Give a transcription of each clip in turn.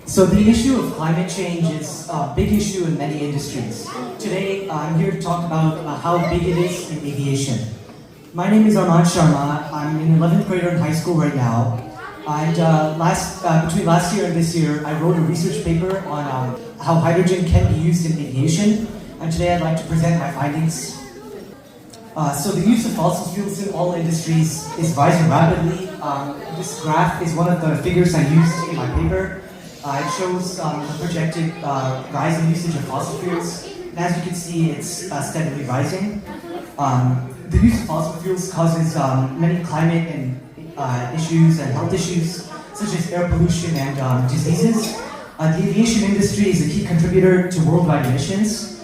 So the issue of climate change is a big issue in many industries. Today, I'm here to talk about how big it is in aviation. My name is Arman Sharma. I'm in 11th grade in high school right now. And between last year and this year, I wrote a research paper on how hydrogen can be used in aviation. And today I'd like to present my findings. So the use of fossil fuels in all industries is rising rapidly. This graph is one of the figures I used in my paper. It shows the projected rise in usage of fossil fuels. And as you can see, it's steadily rising. The use of fossil fuels causes many climate and issues and health issues, such as air pollution and diseases. The aviation industry is a key contributor to worldwide emissions.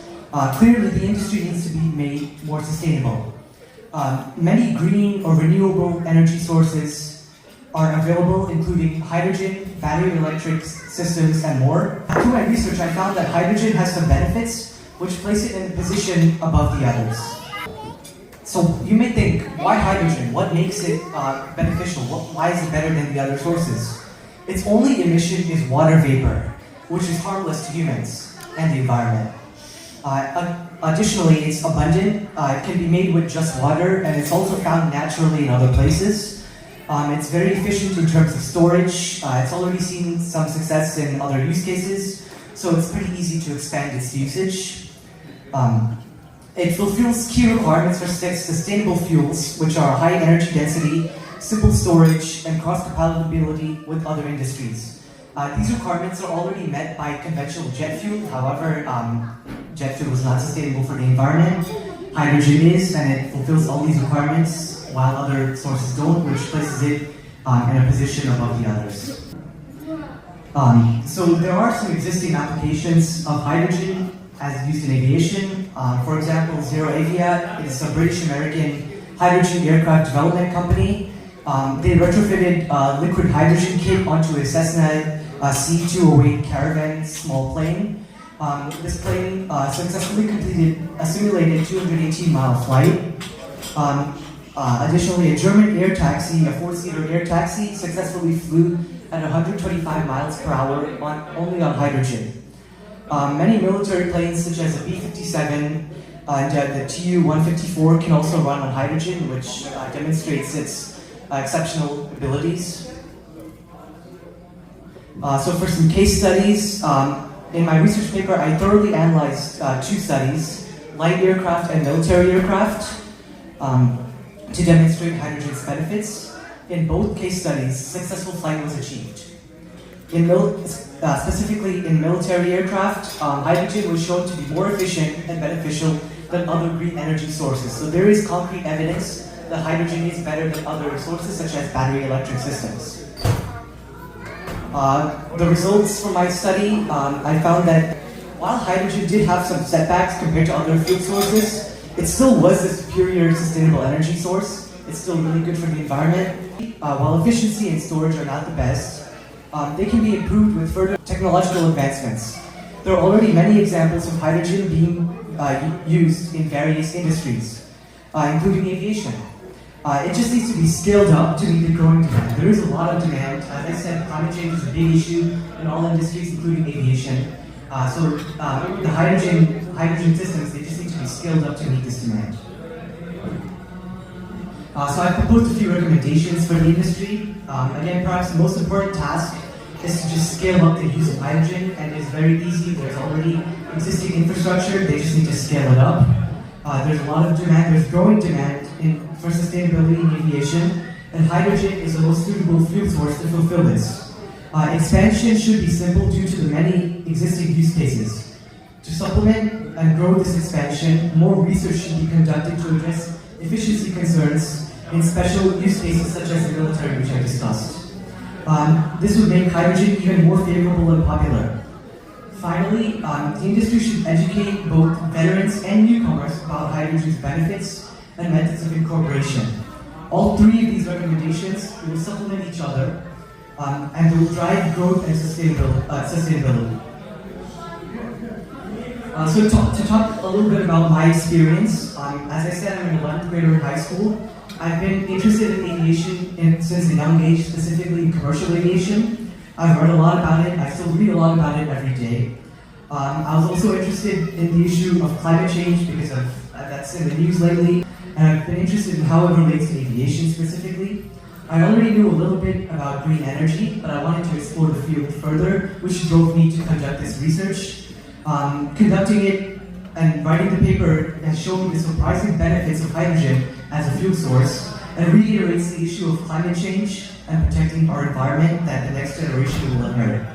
Clearly, the industry needs to be made more sustainable. Many green or renewable energy sources are available, including hydrogen, battery electric systems, and more. Through my research, I found that hydrogen has some benefits, which place it in a position above the others. So you may think, why hydrogen? What makes it beneficial? Why is it better than the other sources? Its only emission is water vapor, which is harmless to humans and the environment. Additionally, it's abundant. It can be made with just water, and it's also found naturally in other places. It's very efficient in terms of storage. It's already seen some success in other use cases, so it's pretty easy to expand its usage. It fulfills key requirements for sustainable fuels, which are high energy density, simple storage, and cross-compatibility with other industries. These requirements are already met by conventional jet fuel. However, jet fuel is not sustainable for the environment. Hydrogen is, and it fulfills all these requirements, while other sources don't, which places it in a position above the others. So there are some existing applications of hydrogen as used in aviation. For example, Zero Avia is a British-American hydrogen aircraft development company. They retrofitted a liquid hydrogen kit onto a Cessna C208 Caravan small plane. This plane successfully completed a simulated 218-mile flight. Additionally, a German air taxi, a 4-seater air taxi, successfully flew at 125 miles per hour only on hydrogen. Many military planes, such as the B-57 and the Tu-154, can also run on hydrogen, which demonstrates its exceptional abilities. So for some case studies, in my research paper, I thoroughly analyzed two studies, light aircraft and military aircraft, to demonstrate hydrogen's benefits. In both case studies, successful flight was achieved. Specifically in military aircraft, hydrogen was shown to be more efficient and beneficial than other green energy sources. So there is concrete evidence that hydrogen is better than other sources such as battery electric systems. The results from my study, I found that while hydrogen did have some setbacks compared to other fuel sources, it still was a superior sustainable energy source. It's still really good for the environment. While efficiency and storage are not the best, they can be improved with further technological advancements. There are already many examples of hydrogen being used in various industries, including aviation. It just needs to be scaled up to meet the growing demand. There is a lot of demand. As I said, climate change is a big issue in all industries, including aviation. The hydrogen systems, they just need to be scaled up to meet this demand. So I've proposed a few recommendations for the industry. Again, perhaps the most important task is to just scale up the use of hydrogen, and it's very easy. There's already existing infrastructure, they just need to scale it up. There's a lot of demand, there's growing demand for sustainability in aviation, and hydrogen is the most suitable fuel source to fulfill this. Expansion should be simple due to the many existing use cases. To supplement and grow this expansion, more research should be conducted to address efficiency concerns in special use cases such as the military, which I discussed. This would make hydrogen even more favorable and popular. Finally, the industry should educate both veterans and newcomers about hydrogen's benefits and methods of incorporation. All three of these recommendations will supplement each other and will drive growth and sustainability. To talk a little bit about my experience, as I said, I'm an 11th grader in high school. I've been interested in aviation since a young age, specifically in commercial aviation. I've read a lot about it. I still read a lot about it every day. I was also interested in the issue of climate change because that's in the news lately, and I've been interested in how it relates to aviation specifically. I already knew a little bit about green energy, but I wanted to explore the field further, which drove me to conduct this research. Conducting it and writing the paper has shown me the surprising benefits of hydrogen as a fuel source and reiterates the issue of climate change and protecting our environment that the next generation will inherit.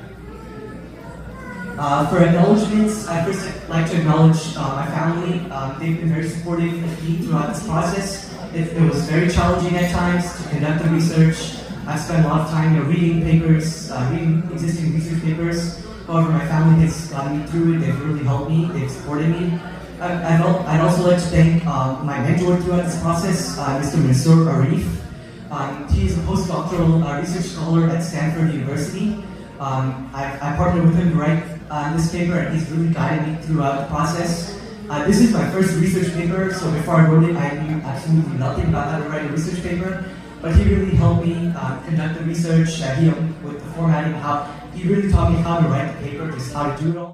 For acknowledgements, I'd first like to acknowledge my family. They've been very supportive of me throughout this process. It was very challenging at times to conduct the research. I've spent a lot of time reading papers, reading existing research papers. However, my family has gotten me through it. They've really helped me. They've supported me. I'd also like to thank my mentor throughout this process, Mr. Mansoor Arif. He's a postdoctoral research scholar at Stanford University. I partnered with him to write this paper, and he's really guided me throughout the process. This is my first research paper, so before I wrote it, I knew absolutely nothing about how to write a research paper. But he really helped me conduct the research, with the formatting, he really taught me how to write the paper, just how to do it all.